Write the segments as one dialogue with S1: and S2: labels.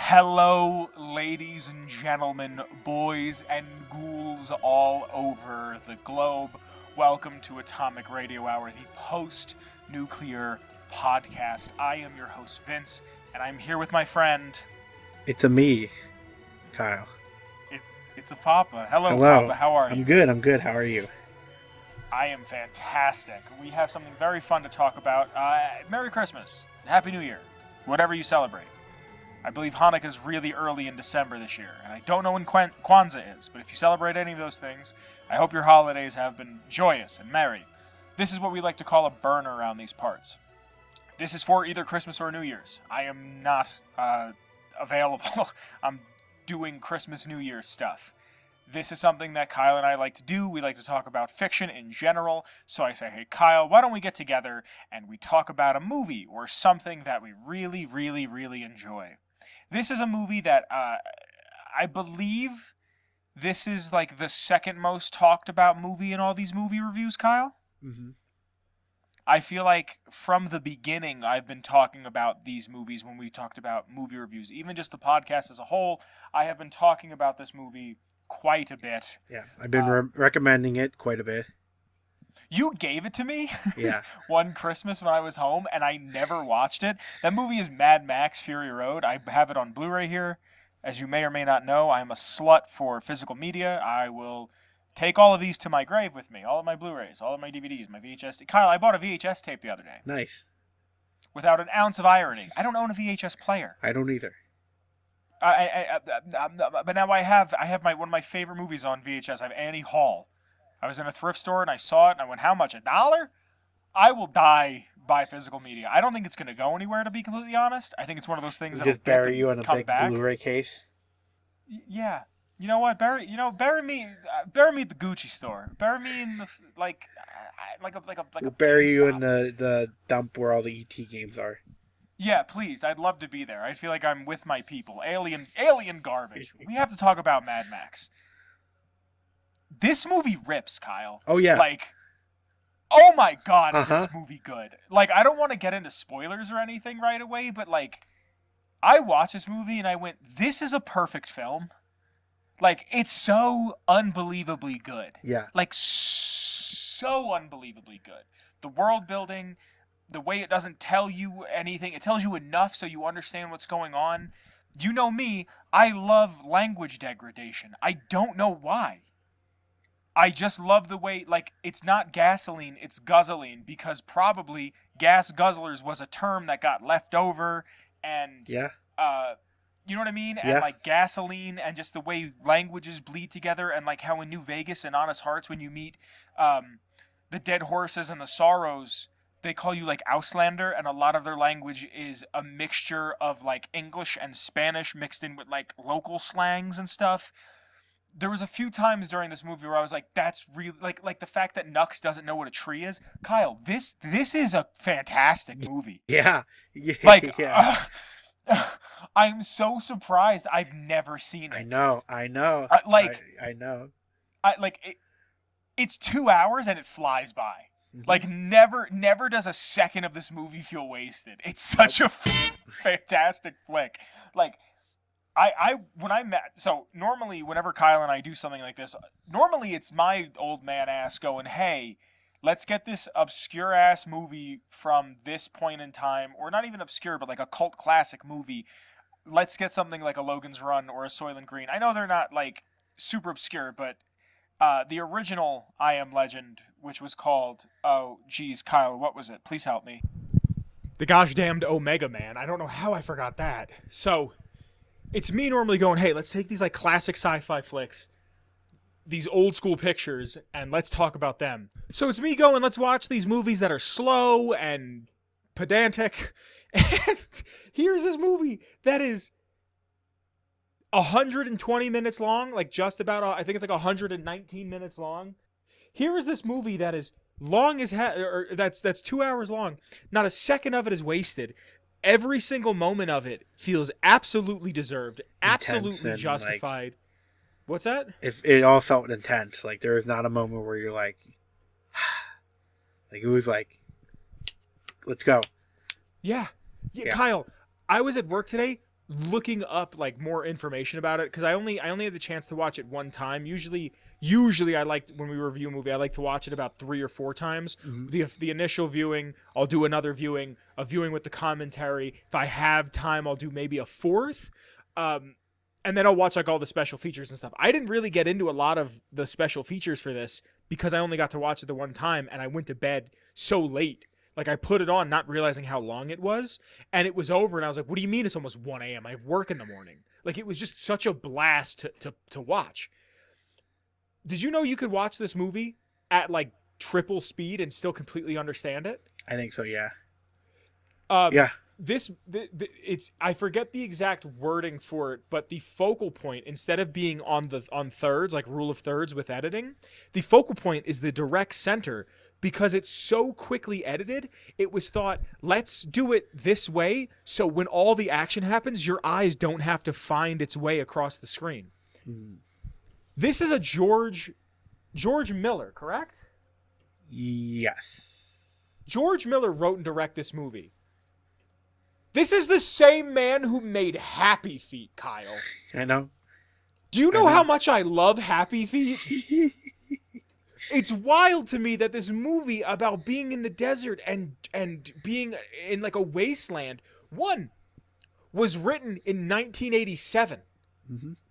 S1: Hello, ladies and gentlemen, boys and ghouls all over the globe. Welcome to Atomic Radio Hour, the post-nuclear podcast. I am your host, Vince, and I'm here with my friend.
S2: It's a me, Kyle.
S1: It's a Papa. Hello, Papa. How are you?
S2: I'm good. How are you?
S1: I am fantastic. We have something very fun to talk about. Merry Christmas. Happy New Year. Whatever you celebrate. I believe Hanukkah is really early in December this year, and I don't know when Kwanzaa is, but if you celebrate any of those things, I hope your holidays have been joyous and merry. This is what we like to call a burner around these parts. This is for either Christmas or New Year's. I am not available. I'm doing Christmas, New Year's stuff. This is something that Kyle and I like to do. We like to talk about fiction in general. So I say, hey, Kyle, why don't we get together and we talk about a movie or something that we really, really, really enjoy. This is a movie that I believe this is like the second most talked about movie in all these movie reviews, Kyle.
S2: Mm-hmm.
S1: I feel like from the beginning I've been talking about these movies when we talked about movie reviews. Even just the podcast as a whole, I have been talking about this movie quite a bit.
S2: Yeah, I've been recommending it quite a bit.
S1: You gave it to me
S2: Yeah.
S1: one Christmas when I was home, and I never watched it. That movie is Mad Max Fury Road. I have it on Blu-ray here. As you may or may not know, I'm a slut for physical media. I will take all of these to my grave with me. All of my Blu-rays, all of my DVDs, my VHS. Kyle, I bought a VHS tape the other day.
S2: Nice.
S1: Without an ounce of irony. I don't own a VHS player.
S2: I don't either.
S1: But now I have one of my favorite movies on VHS. I have Annie Hall. I was in a thrift store and I saw it and I went, how much? $1? I will die by physical media. I don't think it's going to go anywhere, to be completely honest. I think it's one of those things that
S2: just bury you in a big
S1: back.
S2: Blu-ray case.
S1: Yeah. You know what? Bury me at the Gucci store. Bury me in the like a
S2: bury you
S1: GameStop.
S2: in the dump where all the ET games are.
S1: Yeah, please. I'd love to be there. I feel like I'm with my people. Alien garbage. We have to talk about Mad Max. This movie rips, Kyle.
S2: Oh, yeah.
S1: Like, oh my God, is this movie good? Like, I don't want to get into spoilers or anything right away, but, like, I watched this movie and I went, this is a perfect film. Like, it's so unbelievably good.
S2: Yeah.
S1: Like, so unbelievably good. The world building, the way it doesn't tell you anything, it tells you enough so you understand what's going on. You know me, I love language degradation. I don't know why. I just love the way, like, it's not gasoline, it's guzzling, because probably gas guzzlers was a term that got left over, and,
S2: yeah.
S1: You know what I mean?
S2: Yeah.
S1: And, like, gasoline, and just the way languages bleed together, and, like, how in New Vegas and Honest Hearts, when you meet the Dead Horses and the Sorrows, they call you, like, Auslander, and a lot of their language is a mixture of, like, English and Spanish mixed in with, like, local slangs and stuff. There was a few times during this movie where I was like, that's really, like the fact that Nux doesn't know what a tree is. Kyle, this is a fantastic movie.
S2: Yeah.
S1: Like,
S2: yeah.
S1: I'm so surprised I've never seen it.
S2: I know. I know.
S1: It's 2 hours and it flies by.
S2: Mm-hmm.
S1: Like, never does a second of this movie feel wasted. It's such a fantastic flick. Like, so normally whenever Kyle and I do something like this, normally it's my old man ass going, hey, let's get this obscure ass movie from this point in time, or not even obscure, but like a cult classic movie. Let's get something like a Logan's Run or a Soylent Green. I know they're not like super obscure, but the original I Am Legend, which was called, oh geez, Kyle, what was it? Please help me. The gosh damned Omega Man. I don't know how I forgot that. So it's me normally going, hey, let's take these like classic sci-fi flicks, these old school pictures, and let's talk about them. So it's me going, let's watch these movies that are slow and pedantic. And here's this movie that is 120 minutes long, like just about, I think it's like 119 minutes long. Here is this movie that is long as hell, or that's 2 hours long. Not a second of it is wasted. Every single moment of it feels absolutely deserved, absolutely justified. Like, what's that?
S2: If it all felt intense. Like, there was not a moment where you're like, like, it was like, let's go.
S1: Yeah. Kyle, I was at work today looking up like more information about it, because I only had the chance to watch it one time. Usually I like, when we review a movie, I like to watch it about 3 or 4 times. The initial viewing, I'll do another viewing, a viewing with the commentary. If I have time, I'll do maybe a fourth. And then I'll watch like all the special features and stuff. I didn't really get into a lot of the special features for this because I only got to watch it the one time, and I went to bed so late. Like, I put it on not realizing how long it was, and it was over, and I was like, what do you mean it's almost 1 a.m.? I have work in the morning. Like, it was just such a blast to watch. Did you know you could watch this movie at like triple speed and still completely understand it?
S2: I think so, yeah.
S1: Yeah. It's, I forget the exact wording for it, but the focal point, instead of being on thirds, like rule of thirds with editing, the focal point is the direct center. Because it's so quickly edited, it was thought, let's do it this way, so when all the action happens, your eyes don't have to find its way across the screen. This is a George Miller, correct?
S2: Yes.
S1: George Miller wrote and directed this movie. This is the same man who made Happy Feet, Kyle.
S2: I know.
S1: Do you know how much I love Happy Feet? It's wild to me that this movie about being in the desert and being in like a wasteland, one, was written in 1987.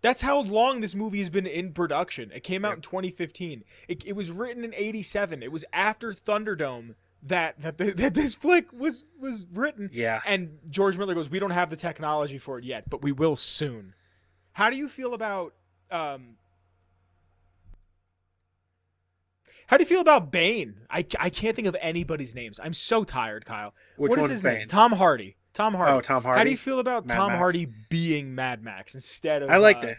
S1: That's how long this movie has been in production. It came out in 2015. It was written in 87. It was after Thunderdome that this flick was written.
S2: Yeah.
S1: And George Miller goes, we don't have the technology for it yet, but we will soon. How do you feel about How do you feel about Bane? I can't think of anybody's names. I'm so tired, Kyle.
S2: What is
S1: his
S2: Bane?
S1: name? Tom Hardy. Tom Hardy.
S2: Oh, Tom Hardy.
S1: How do you feel about
S2: Mad
S1: Tom
S2: Max.
S1: Hardy being Mad Max instead of...
S2: I liked it.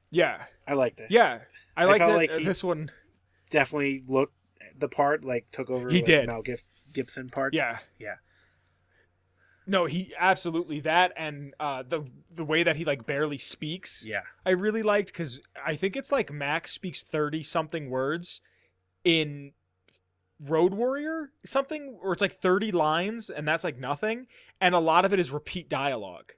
S1: Yeah.
S2: I liked it.
S1: Yeah. I like
S2: felt
S1: that
S2: like
S1: this one...
S2: Definitely looked the part, like took over
S1: He did.
S2: Mel Gibson part.
S1: Yeah.
S2: Yeah.
S1: No, he absolutely that, and the way that he like barely speaks.
S2: Yeah.
S1: I really liked, because I think it's like Max speaks 30 something words in Road Warrior something, or it's like 30 lines, and that's like nothing, and a lot of it is repeat dialogue.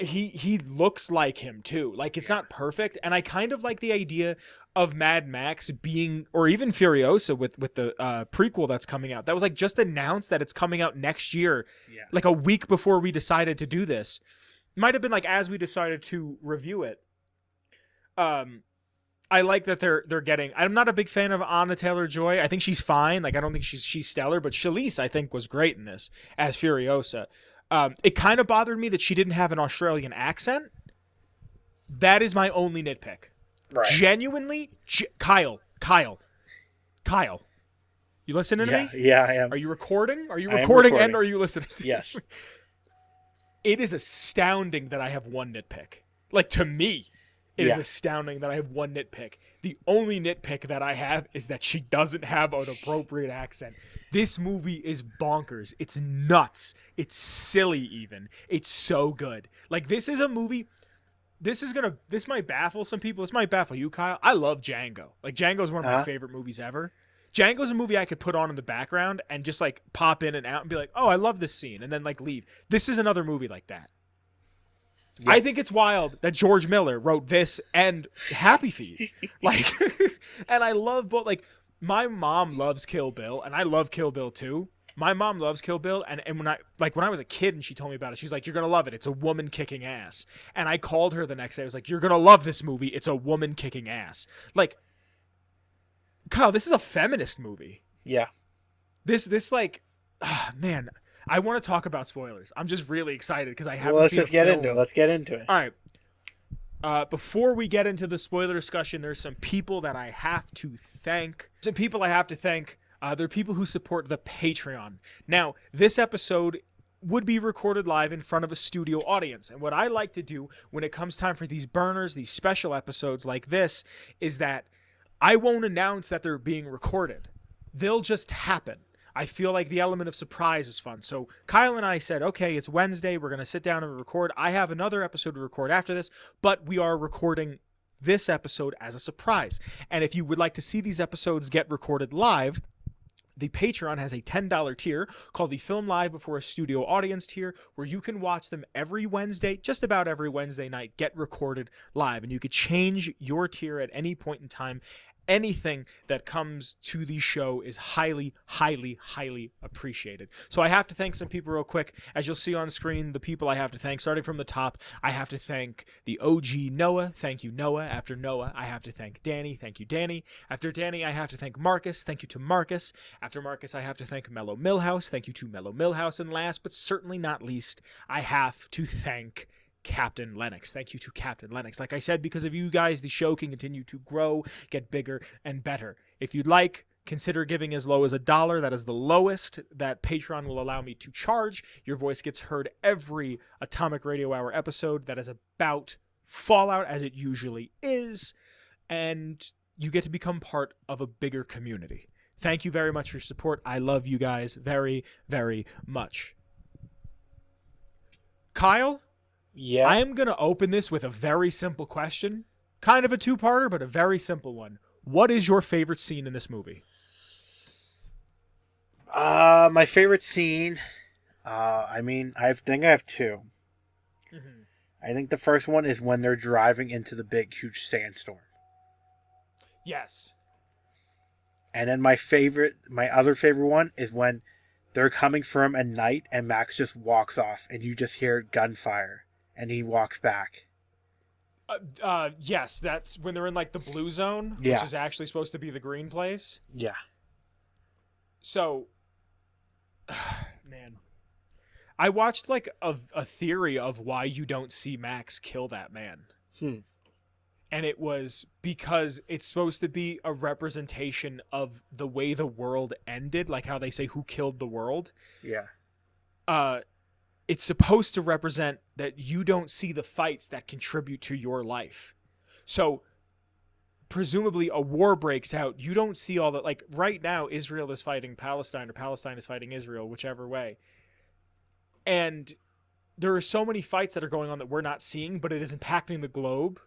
S1: He looks like him too. Like, it's not perfect, and I kind of like the idea of Mad Max being, or even Furiosa with the prequel that's coming out. That was like just announced that it's coming out next year, like a week before we decided to do this. Might have been like as we decided to review it. I like that they're getting. I'm not a big fan of Anna Taylor-Joy. I think she's fine. Like, I don't think she's stellar, but Charlize I think was great in this as Furiosa. It kind of bothered me that she didn't have an Australian accent. That is my only nitpick.
S2: Right.
S1: Genuinely, Kyle. You listening to me?
S2: Yeah, I am.
S1: Are you recording? Are you
S2: I am
S1: recording
S2: recording.
S1: and are you listening to
S2: Yes.
S1: me? It is astounding that I have one nitpick. Like, to me, it is astounding that I have one nitpick. The only nitpick that I have is that she doesn't have an appropriate accent. This movie is bonkers. It's nuts. It's silly even. It's so good. Like, this is a movie... This might baffle some people. This might baffle you, Kyle. I love Django. Like, Django is one of my favorite movies ever. Django's a movie I could put on in the background and just, like, pop in and out and be like, oh, I love this scene, and then, like, leave. This is another movie like that. Yep. I think it's wild that George Miller wrote this and Happy Feet. Like, and I love both. Like, my mom loves Kill Bill, and I love Kill Bill too. My mom loves Kill Bill, and when I was a kid and she told me about it, she's like, you're going to love it. It's a woman kicking ass. And I called her the next day. I was like, you're going to love this movie. It's a woman kicking ass. Like, Kyle, this is a feminist movie.
S2: Yeah.
S1: This like, man, I want to talk about spoilers. I'm just really excited because I haven't
S2: Well, let's
S1: seen
S2: just get into it. Let's get into it.
S1: All right. Before we get into the spoiler discussion, there's some people that I have to thank. Some people I have to thank. They're people who support the Patreon. Now, this episode would be recorded live in front of a studio audience. And what I like to do when it comes time for these burners, these special episodes like this, is that I won't announce that they're being recorded. They'll just happen. I feel like the element of surprise is fun. So Kyle and I said, okay, it's Wednesday. We're going to sit down and record. I have another episode to record after this, but we are recording this episode as a surprise. And if you would like to see these episodes get recorded live, The Patreon has a $10 tier called the Film Live Before a Studio Audience tier, where you can watch them every Wednesday, just about every Wednesday night, get recorded live. And you could change your tier at any point in time. Anything that comes to the show is highly, highly, highly appreciated. So I have to thank some people real quick. As you'll see on screen, the people I have to thank, starting from the top, I have to thank the OG Noah. Thank you, Noah. After Noah, I have to thank Danny. Thank you, Danny. After Danny, I have to thank Marcus. Thank you to Marcus. After Marcus, I have to thank Mellow Milhouse. Thank you to Mellow Milhouse. And last, but certainly not least, I have to thank Captain Lennox. Thank you to Captain Lennox. Like I said, because of you guys, the show can continue to grow, get bigger and better. If you'd like, consider giving as low as $1. That is the lowest that Patreon will allow me to charge. Your voice gets heard every Atomic Radio Hour episode. That is about Fallout, as it usually is. And you get to become part of a bigger community. Thank you very much for your support. I love you guys very, very much. Kyle?
S2: Yeah.
S1: I am going to open this with a very simple question. Kind of a two-parter, but a very simple one. What is your favorite scene in this movie?
S2: My favorite scene, I think I have two.
S1: Mm-hmm.
S2: I think the first one is when they're driving into the big, huge sandstorm.
S1: Yes.
S2: And then my other favorite one is when they're coming for him at night and Max just walks off and you just hear gunfire and he walks back.
S1: Yes, that's when they're in like the blue zone,
S2: Yeah.
S1: which is actually supposed to be the green place.
S2: Yeah.
S1: So, man, I watched like a theory of why you don't see Max kill that man. And it was because it's supposed to be a representation of the way the world ended, like how they say who killed the world.
S2: Yeah.
S1: It's supposed to represent that you don't see the fights that contribute to your life. So presumably a war breaks out. You don't see all that. Like right now, Israel is fighting Palestine or Palestine is fighting Israel, whichever way. And there are so many fights that are going on that we're not seeing, but it is impacting the globe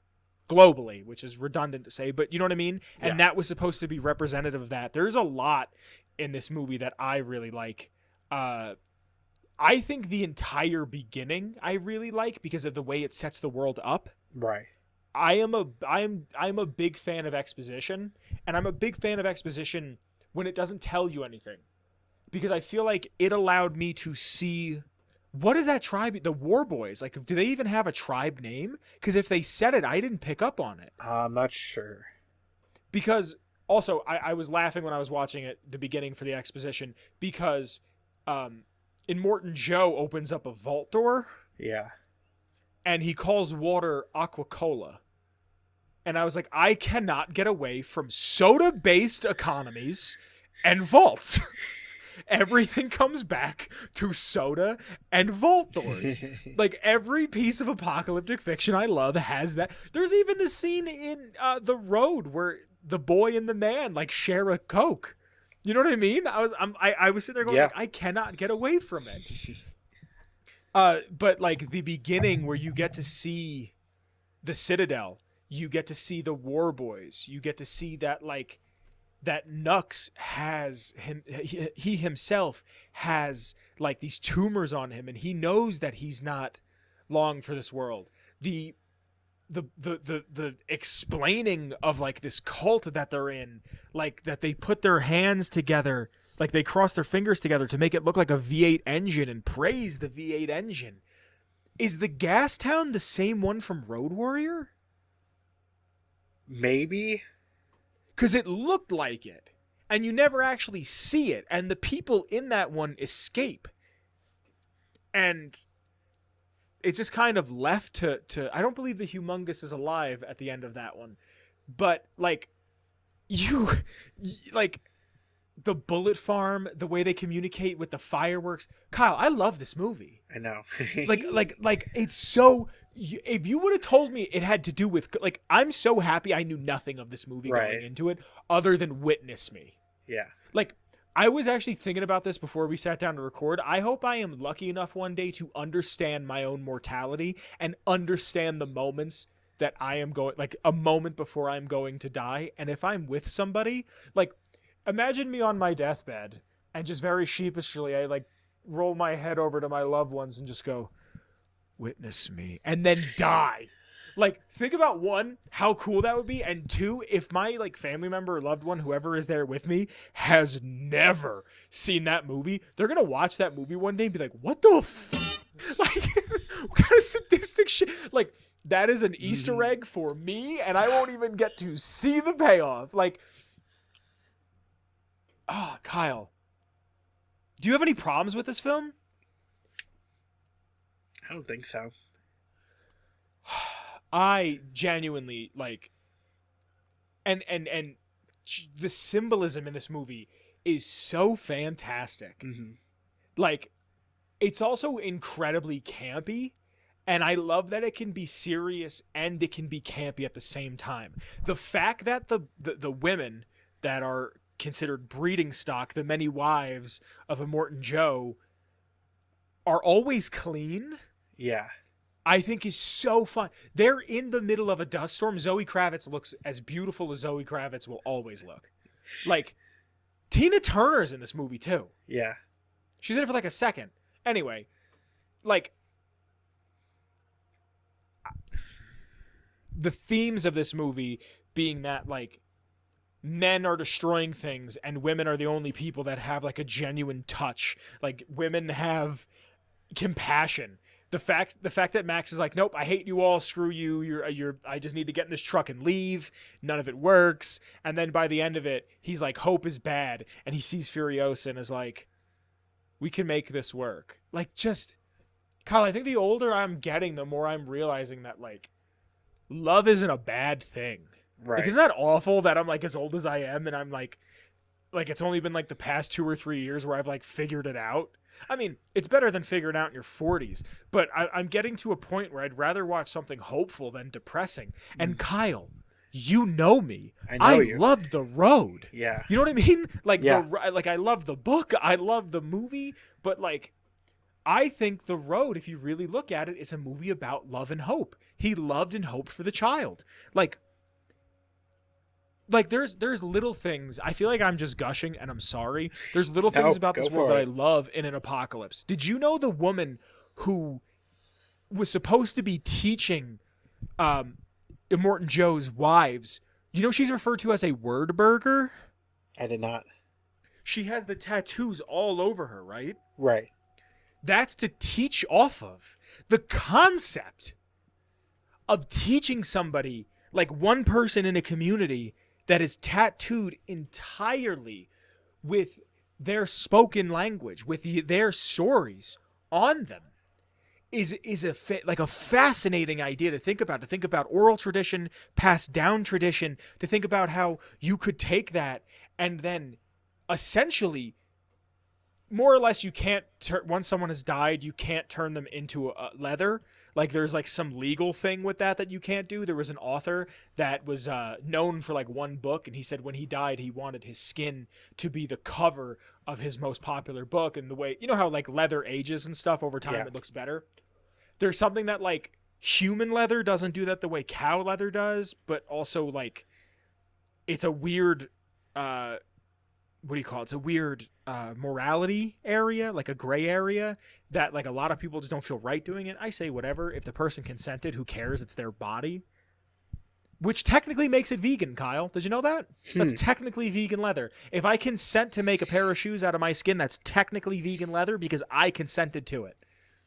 S1: globally, which is redundant to say, but you know what I mean? And that was supposed to be representative of that. There's a lot in this movie that I really like. I think the entire beginning I really like because of the way it sets the world up.
S2: Right.
S1: I'm a big fan of exposition, and I'm a big fan of exposition when it doesn't tell you anything. Because I feel like it allowed me to see what is that tribe, the War Boys? Like, do they even have a tribe name? Because if they said it, I didn't pick up on it.
S2: I'm not sure.
S1: Because also, I was laughing when I was watching it, the beginning for the exposition, because in Morton Joe opens up a vault door.
S2: Yeah.
S1: And he calls water Aqua-Cola. And I was like, I cannot get away from soda-based economies and vaults. Everything comes back to soda and vault doors. Like, every piece of apocalyptic fiction I love has that. There's even the scene in The Road where the boy and the man, like, share a Coke. You know what I mean? I was sitting there going, like, I cannot get away from it. But, like, the beginning where you get to see the Citadel, you get to see the War Boys, you get to see that, like, that Nux has he himself has like these tumors on him, and he knows that he's not long for this world. The explaining of like this cult that they're in, like that they put their hands together, like they cross their fingers together to make it look like a V8 engine and praise the V8 engine. Is the gas town the same one from Road Warrior?
S2: Maybe.
S1: Because it looked like it, and you never actually see it, and the people in that one escape. And it's just kind of left to I don't believe the Humongous is alive at the end of that one. But, like, like, the bullet farm, the way they communicate with the fireworks. Kyle, I love this movie.
S2: I know.
S1: like it's so... If you would have told me it had to do with, like, I'm so happy I knew nothing of this movie going into it other than witness me.
S2: Yeah.
S1: Like, I was actually thinking about this before we sat down to record. I hope I am lucky enough one day to understand my own mortality and understand the moments that I am going, like, a moment before I'm going to die. And if I'm with somebody, like, imagine me on my deathbed And just very sheepishly, I like roll my head over to my loved ones and just go, witness me, and then die. Like, think about one, how cool that would be, and two, if my like family member or loved one, whoever is there with me, has never seen that movie, they're gonna watch that movie one day and be like, what the like, what kind of sadistic shit? Like, that is an Easter egg for me, and I won't even get to see the payoff. Like, Kyle, do you have any problems with this film?
S2: I don't think so.
S1: I genuinely like, and the symbolism in this movie is so fantastic.
S2: Mm-hmm.
S1: Like, it's also incredibly campy, and I love that it can be serious and it can be campy at the same time. The fact that the women that are considered breeding stock, the many wives of Immortan Joe, are always clean.
S2: Yeah.
S1: I think is so fun. They're in the middle of a dust storm. Zoe Kravitz looks as beautiful as Zoe Kravitz will always look. Like, Tina Turner's in this movie too.
S2: Yeah.
S1: She's in it for like a second. Anyway, like, the themes of this movie being that, like, men are destroying things and women are the only people that have like a genuine touch. Like, women have compassion. The fact that Max is like, nope, I hate you all, screw you, I just need to get in this truck and leave. None of it works. And then by the end of it, he's like, hope is bad, and he sees Furiosa and is like, we can make this work. Like, just, Kyle, I think the older I'm getting, the more I'm realizing that, like, love isn't a bad thing.
S2: Right.
S1: Like, isn't that awful that I'm like as old as I am and I'm like it's only been like the past 2 or 3 years where I've like figured it out? I mean, it's better than figuring it out in your 40s, but I'm getting to a point where I'd rather watch something hopeful than depressing. And Kyle, you know me. I loved The Road.
S2: Yeah.
S1: You know what I mean? Like,
S2: yeah.
S1: I love the book. I love the movie, but like, I think The Road, if you really look at it, is a movie about love and hope. He loved and hoped for the child. Like there's little things. I feel like I'm just gushing, and I'm sorry. There's little things about this world that I love in an apocalypse. Did you know the woman who was supposed to be teaching Immortan Joe's wives, you know she's referred to as a word burger?
S2: I did not.
S1: She has the tattoos all over her, right?
S2: Right.
S1: That's to teach off of. The concept of teaching somebody, like one person in a community that is tattooed entirely with their spoken language, with their stories on them, is a fascinating idea to think about. To think about oral tradition, passed down tradition. To think about how you could take that and then essentially, more or less, you can't once someone has died, you can't turn them into a leather. Like, there's like some legal thing with that you can't do. There was an author that was known for like one book, and he said when he died, he wanted his skin to be the cover of his most popular book. And the way, you know how like leather ages and stuff over time, It looks better. There's something that like human leather doesn't do that the way cow leather does, but also like it's a weird what do you call it? It's a weird morality area, like a gray area that like a lot of people just don't feel right doing it. I say whatever. If the person consented, who cares? It's their body. Which technically makes it vegan, Kyle. Did you know that? That's technically vegan leather. If I consent to make a pair of shoes out of my skin, that's technically vegan leather because I consented to it.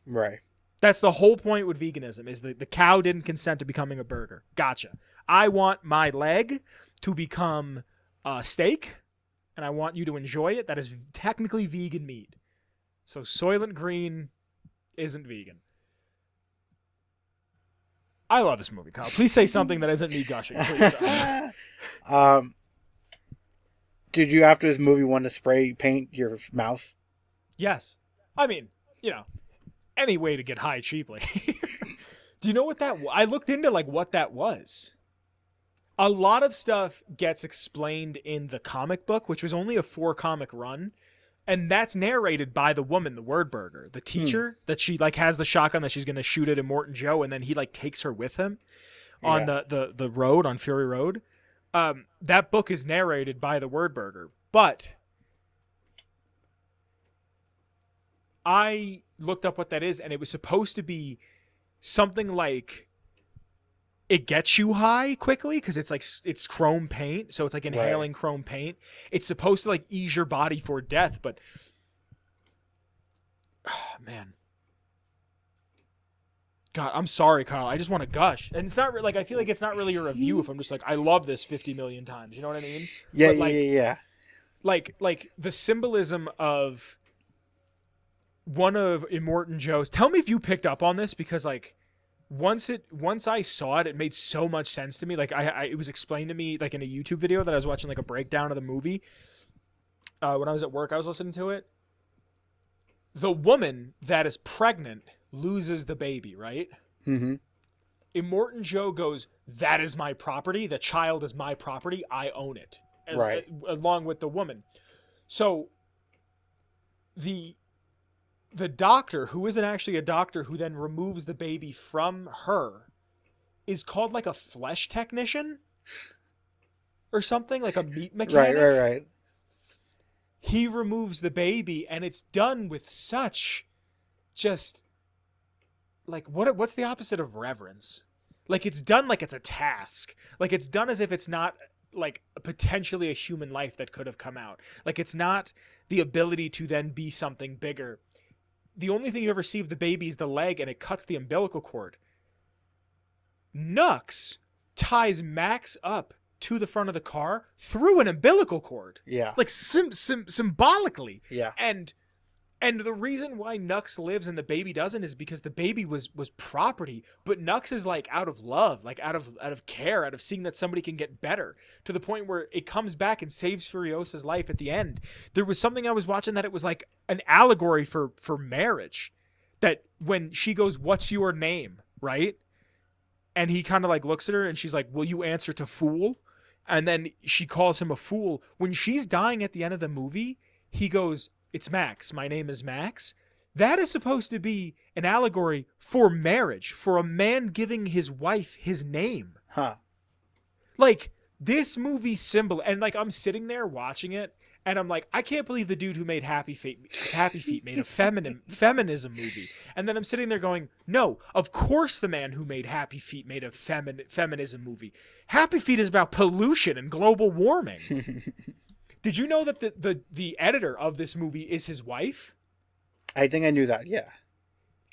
S2: Right.
S1: That's the whole point with veganism, is the cow didn't consent to becoming a burger. Gotcha. I want my leg to become a steak, and I want you to enjoy it. That is technically vegan meat. So Soylent Green isn't vegan. I love this movie, Kyle. Please say something that isn't me gushing, please.
S2: Did you, after this movie, want to spray paint your mouth?
S1: Yes. I mean, you know, any way to get high cheaply. Do you know what that was? I looked into like what that was. A lot of stuff gets explained in the comic book, which was only a 4-comic run. And that's narrated by the woman, the Wordburger, the teacher that she like has the shotgun that she's going to shoot at Immortan Joe. And then he like takes her with him on the road, on Fury Road. That book is narrated by the Wordburger, but I looked up what that is, and it was supposed to be something like it gets you high quickly because it's like it's chrome paint, so it's like inhaling chrome paint. It's supposed to like ease your body for death, but man, God, I'm sorry, Kyle. I just want to gush, and it's not like I feel like it's not really a review if I'm just like I love this 50 million times. You know what I mean?
S2: Yeah,
S1: but like,
S2: yeah.
S1: Like the symbolism of one of Immortan Joe's. Tell me if you picked up on this because like once I saw it, it made so much sense to me. Like it was explained to me like in a YouTube video that I was watching like a breakdown of the movie. When I was at work, I was listening to it. The woman that is pregnant loses the baby, right?
S2: Mm-hmm.
S1: Immortan Joe goes, "That is my property. The child is my property. I own it." Along with the woman. So the doctor, who isn't actually a doctor, who then removes the baby from her, is called like a flesh technician or something, like a meat mechanic.
S2: Right.
S1: He removes the baby, and it's done with such just like what's the opposite of reverence? Like it's done like it's a task. Like it's done as if it's not like potentially a human life that could have come out. Like it's not the ability to then be something bigger. The only thing you ever see of the baby is the leg, and it cuts the umbilical cord. Nux ties Max up to the front of the car through an umbilical cord.
S2: Yeah.
S1: Like symbolically.
S2: Yeah.
S1: And the reason why Nux lives and the baby doesn't is because the baby was property, but Nux is like out of love, like out of care, out of seeing that somebody can get better, to the point where it comes back and saves Furiosa's life at the end. There was something I was watching that it was like an allegory for marriage, that when she goes, "What's your name?" right? And he kind of like looks at her and she's like, "Will you answer to fool?" And then she calls him a fool. When she's dying at the end of the movie, he goes, "It's Max. My name is Max." That is supposed to be an allegory for marriage, for a man giving his wife his name.
S2: Huh.
S1: Like, this movie symbol, and like I'm sitting there watching it, and I'm like, I can't believe the dude who made Happy Feet made a feminism movie. And then I'm sitting there going, no, of course the man who made Happy Feet made a feminism movie. Happy Feet is about pollution and global warming. Did you know that the editor of this movie is his wife?
S2: I think I knew that, yeah.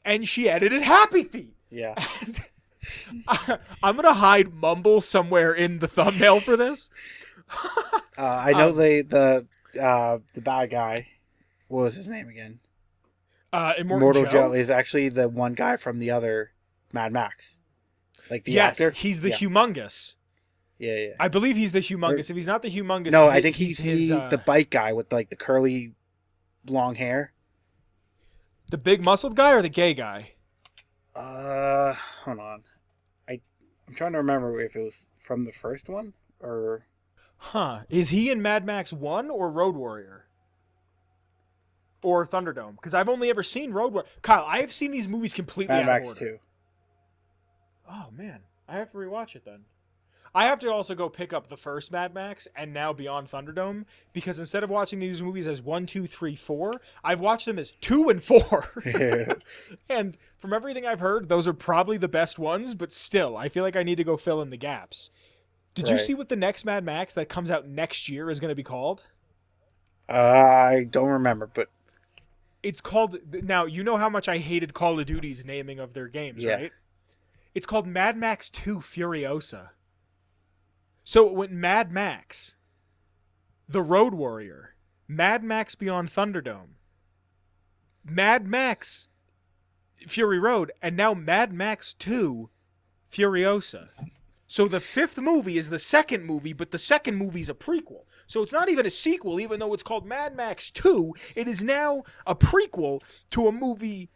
S1: And she edited Happy Feet.
S2: Yeah.
S1: And I'm going to hide Mumble somewhere in the thumbnail for this.
S2: I know the bad guy. What was his name again?
S1: Immortal
S2: Joe is actually the one guy from the other Mad Max. Like the actor?
S1: Yes, he's the humongous.
S2: Yeah.
S1: I believe he's the humongous. If he's not the humongous,
S2: no, I think he's
S1: his
S2: the bike guy with like the curly, long hair.
S1: The big muscled guy or the gay guy?
S2: Hold on. I'm trying to remember if it was from the first one or.
S1: Huh? Is he in Mad Max 1 or Road Warrior? Or Thunderdome? Because I've only ever seen Road Warrior. Kyle, I have seen these movies completely
S2: Mad
S1: out of
S2: Max
S1: order.
S2: 2.
S1: Oh man, I have to rewatch it then. I have to also go pick up the first Mad Max and now Beyond Thunderdome, because instead of watching these movies as 1, 2, 3, 4, I've watched them as 2 and 4. And from everything I've heard, those are probably the best ones, but still, I feel like I need to go fill in the gaps. Did you see what the next Mad Max that comes out next year is going to be called?
S2: I don't remember, but
S1: it's called, now you know how much I hated Call of Duty's naming of their games, right? It's called Mad Max 2 Furiosa. So it went Mad Max, The Road Warrior, Mad Max Beyond Thunderdome, Mad Max Fury Road, and now Mad Max 2 Furiosa. So the fifth movie is the second movie, but the second movie is a prequel. So it's not even a sequel, even though it's called Mad Max 2. It is now a prequel to a movie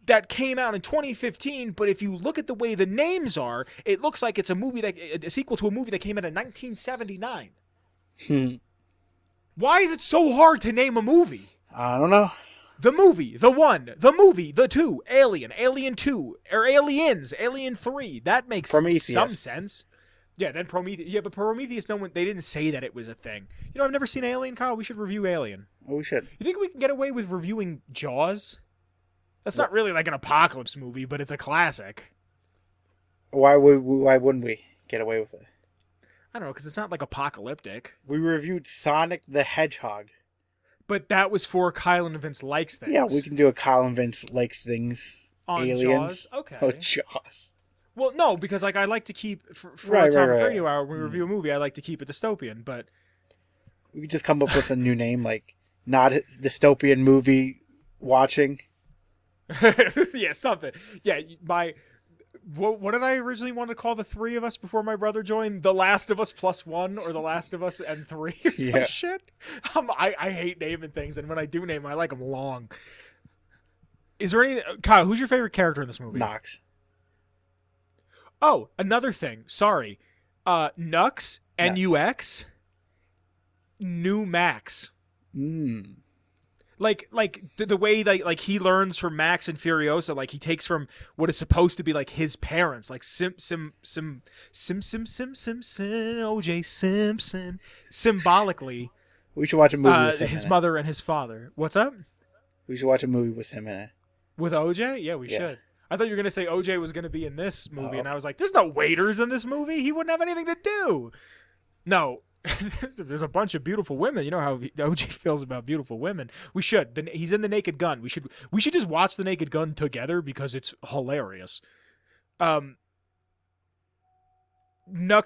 S1: that came out in 2015, but if you look at the way the names are, it looks like it's a sequel to a movie that came out in 1979. Why is it so hard to name a movie?
S2: I don't know.
S1: The movie, the one, the movie, the two, Alien, Alien 2, or Aliens, Alien 3. That makes some sense. Yeah, then Prometheus. Yeah, but Prometheus, they didn't say that it was a thing. You know, I've never seen Alien, Kyle. We should review Alien.
S2: Oh, we should.
S1: You think we can get away with reviewing Jaws? That's not really like an apocalypse movie, but it's a classic.
S2: Why wouldn't we get away with it?
S1: I don't know, because it's not like apocalyptic.
S2: We reviewed Sonic the Hedgehog.
S1: But that was for Kyle and Vince Likes Things.
S2: Yeah, we can do a Colin Vince Likes Things.
S1: On
S2: Aliens.
S1: Jaws? Okay.
S2: Oh, Jaws.
S1: Well, no, because like I like to keep for
S2: Right,
S1: Atomic
S2: right.
S1: Radio Hour when we review a movie, I like to keep it dystopian. But
S2: We could just come up with a new name, like not dystopian movie watching.
S1: yeah, something. Yeah, what did I originally want to call the three of us before my brother joined? The Last of Us +1 or The Last of Us and 3 or some shit? I hate naming things, and when I do name them, I like them long. Is there any... Kyle, who's your favorite character in this movie?
S2: Knox.
S1: Oh, another thing. Sorry. Nux, N-U-X, New Max. Like the way like he learns from Max and Furiosa, like he takes from what is supposed to be like his parents, like O.J. Simpson, symbolically.
S2: We should watch a movie with him
S1: his
S2: in
S1: mother and his father. What's up?
S2: We should watch a movie with him in it.
S1: With OJ? Yeah, we should. I thought you were gonna say OJ was gonna be in this movie, and I was like, "There's no waiters in this movie. He wouldn't have anything to do." No. There's a bunch of beautiful women. You know how OJ feels about beautiful women. We should. He's in The Naked Gun. We should just watch The Naked Gun together because it's hilarious. Nux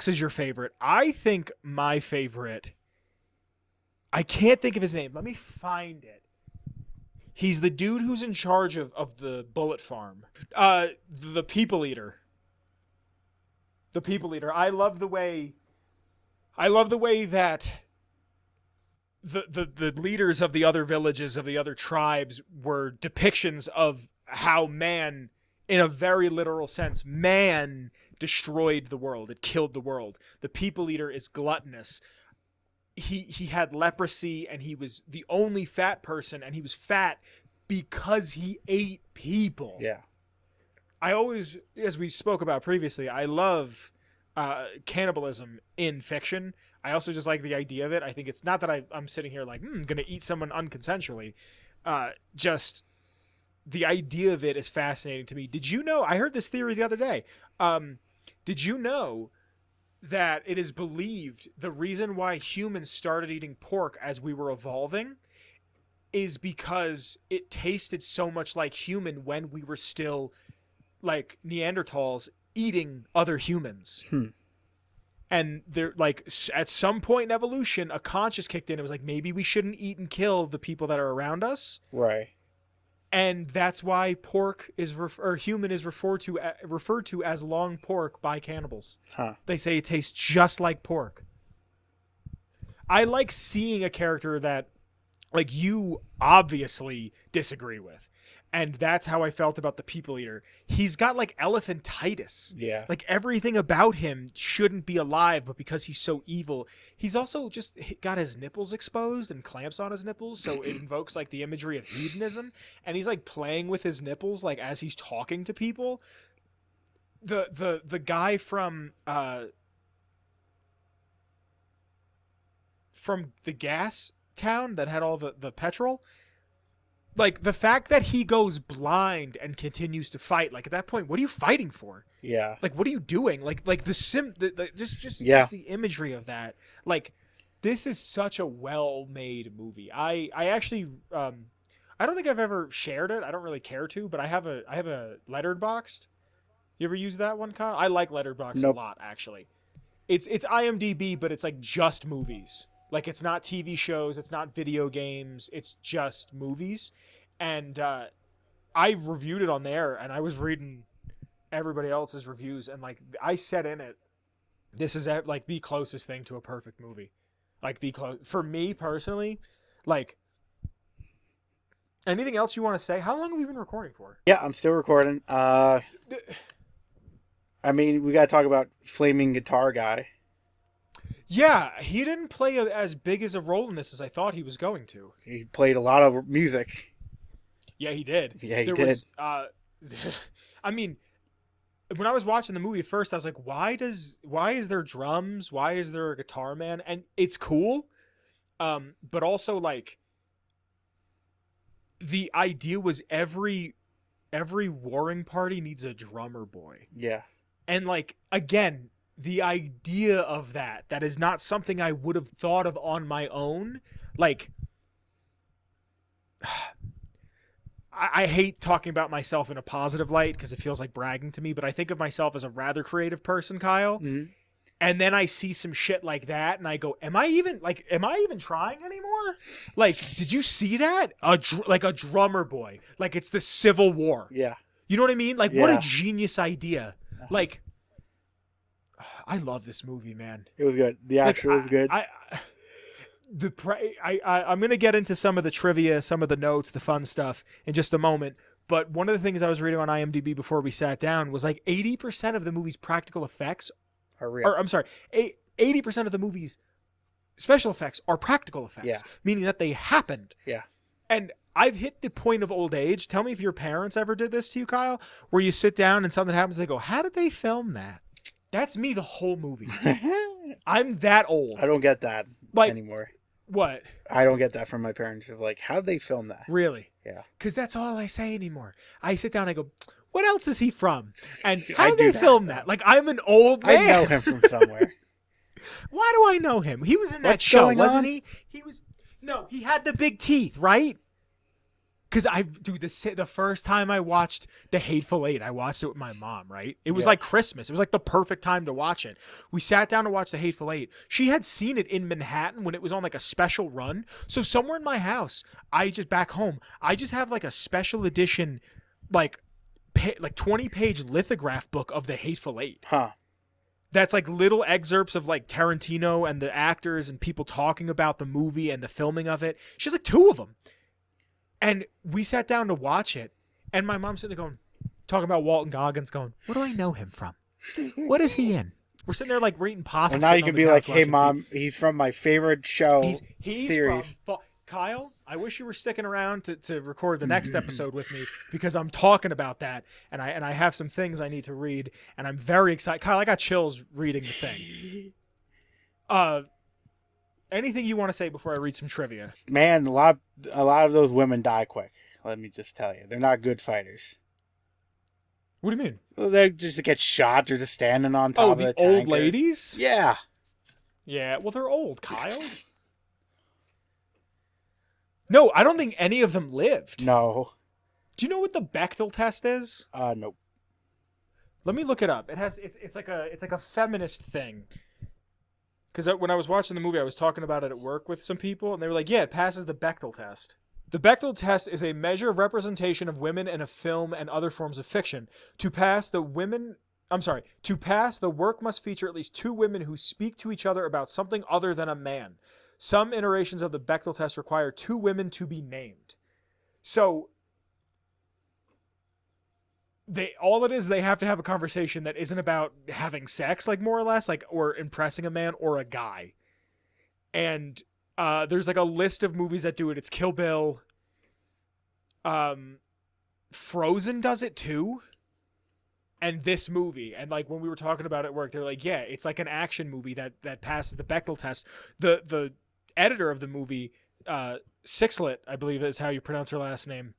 S1: is your favorite. I think my favorite. I can't think of his name. Let me find it. He's the dude who's in charge of the bullet farm. The People Eater. The People Eater. I love the way that the leaders of the other villages, of the other tribes, were depictions of how man, in a very literal sense, man destroyed the world. It killed the world. The People Eater is gluttonous. He had leprosy, and he was the only fat person, and he was fat because he ate people.
S2: Yeah.
S1: I always, as we spoke about previously, I love cannibalism in fiction. I also just like the idea of it. I think it's not that I'm sitting here like, gonna eat someone unconsensually. Just the idea of it is fascinating to me. Did you know, I heard this theory the other day. Did you know that it is believed the reason why humans started eating pork as we were evolving is because it tasted so much like human when we were still like Neanderthals eating other humans. And they're like, at some point in evolution, a conscious kicked in. It was like, maybe we shouldn't eat and kill the people that are around us.
S2: Right.
S1: And that's why pork is or human is referred to as long pork by cannibals. They say it tastes just like pork. I like seeing a character that like you obviously disagree with. And that's how I felt about the People Eater. He's got like elephantitis.
S2: Yeah.
S1: Like everything about him shouldn't be alive, but because he's so evil, he's also just got his nipples exposed and clamps on his nipples, so it invokes like the imagery of hedonism. And he's like playing with his nipples like as he's talking to people. The guy from the gas town that had all the petrol. Like, the fact that he goes blind and continues to fight, like, at that point, what are you fighting for?
S2: Yeah.
S1: Like, what are you doing? Like just the imagery of that. Like, this is such a well-made movie. I actually, I don't think I've ever shared it. I don't really care to, but I have a Letterboxd. You ever use that one, Kyle? I like Letterboxd a lot, actually. It's IMDb, but it's, like, just movies. Like, it's not TV shows, it's not video games, it's just movies. And I reviewed it on there, and I was reading everybody else's reviews, and, like, I said in it, this is, like, the closest thing to a perfect movie. Like, for me, personally, like, anything else you want to say? How long have we been recording for?
S2: Yeah, I'm still recording. I mean, we got to talk about Flaming Guitar Guy.
S1: Yeah, he didn't play as big as a role in this as I thought he was going to.
S2: He played a lot of music.
S1: Yeah, he did.
S2: Yeah, he did.
S1: I mean, when I was watching the movie at first, I was like, why is there drums? Why is there a guitar man? And it's cool. But also, like, the idea was every every warring party needs a drummer boy.
S2: Yeah.
S1: And like, again, the idea of that is not something I would have thought of on my own. Like, I hate talking about myself in a positive light because it feels like bragging to me, but I think of myself as a rather creative person, Kyle.
S2: Mm-hmm.
S1: And then I see some shit like that and I go, am I even trying anymore? Like, did you see that? Like a drummer boy. Like it's the Civil War.
S2: Yeah.
S1: You know what I mean? Like,
S2: Yeah.
S1: what a genius idea. Like, I love this movie, man.
S2: It was good. The action was good.
S1: I'm going to get into some of the trivia, some of the notes, the fun stuff in just a moment. But one of the things I was reading on IMDb before we sat down was like 80% of the movie's practical effects
S2: are real.
S1: Or I'm sorry, 80% of the movie's special effects are practical effects, meaning that they happened.
S2: Yeah.
S1: And I've hit the point of old age. Tell me if your parents ever did this to you, Kyle, where you sit down and something happens, they go, how did they film that? That's me the whole movie. I'm that old.
S2: I don't get that anymore.
S1: What?
S2: I don't get that from my parents. Of like, how did they film that?
S1: Really?
S2: Yeah.
S1: Because that's all I say anymore. I sit down and I go, what else is he from? And how did they film that? Like, I'm an old man.
S2: I know him from somewhere.
S1: Why do I know him? He was in that show, wasn't he? He was. No, he had the big teeth, right? Because the first time I watched The Hateful Eight, I watched it with my mom, right? It was like Christmas. It was like the perfect time to watch it. We sat down to watch The Hateful Eight. She had seen it in Manhattan when it was on like a special run. So somewhere in my house, back home, I just have like a special edition, like 20-page lithograph book of The Hateful Eight.
S2: Huh.
S1: That's like little excerpts of like Tarantino and the actors and people talking about the movie and the filming of it. She has like 2 of them. And we sat down to watch it, and my mom's sitting there talking about Walton Goggins, going, what do I know him from? What is he in? We're sitting there like eating pasta.
S2: Well, now you can be like, hey, Mom, he's from my favorite show series.
S1: Kyle, I wish you were sticking around to record the next episode with me because I'm talking about that, and I have some things I need to read, and I'm very excited. Kyle, I got chills reading the thing. Anything you want to say before I read some trivia?
S2: Man, a lot of those women die quick. Let me just tell you, they're not good fighters.
S1: What do you mean?
S2: Well, they just get shot. They're just standing on top of the tanker.
S1: Oh, the old ladies?
S2: Yeah.
S1: Yeah, well, they're old, Kyle. No, I don't think any of them lived.
S2: No.
S1: Do you know what the Bechdel test is?
S2: Nope.
S1: Let me look it up. It's like a feminist thing. Because when I was watching the movie, I was talking about it at work with some people, and they were like, yeah, it passes the Bechdel test. The Bechdel test is a measure of representation of women in a film and other forms of fiction. To pass, the work must feature at least 2 women who speak to each other about something other than a man. Some iterations of the Bechdel test require 2 women to be named. So they have to have a conversation that isn't about having sex, like more or less, like, or impressing a man or a guy. And there's like a list of movies that do it. It's Kill Bill. Frozen does it too. And this movie, and like when we were talking about it at work, they're like, yeah, it's like an action movie that passes the Bechdel test. The editor of the movie, Sixlet, I believe is how you pronounce her last name,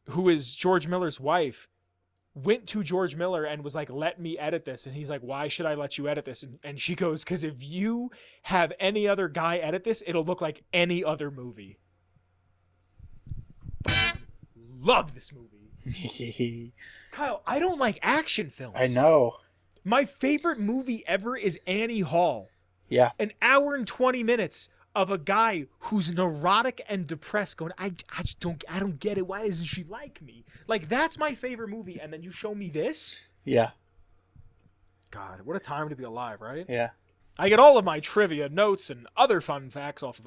S1: who is George Miller's wife, went to George Miller and was like, let me edit this. And he's like, why should I let you edit this? And she goes, because if you have any other guy edit this, it'll look like any other movie. Love this movie. Kyle, I don't like action films.
S2: I know.
S1: My favorite movie ever is Annie Hall.
S2: Yeah.
S1: An hour and 20 minutes of a guy who's neurotic and depressed going, I don't get it. Why doesn't she like me? Like, that's my favorite movie. And then you show me this?
S2: Yeah.
S1: God, what a time to be alive, right?
S2: Yeah.
S1: I get all of my trivia, notes, and other fun facts off of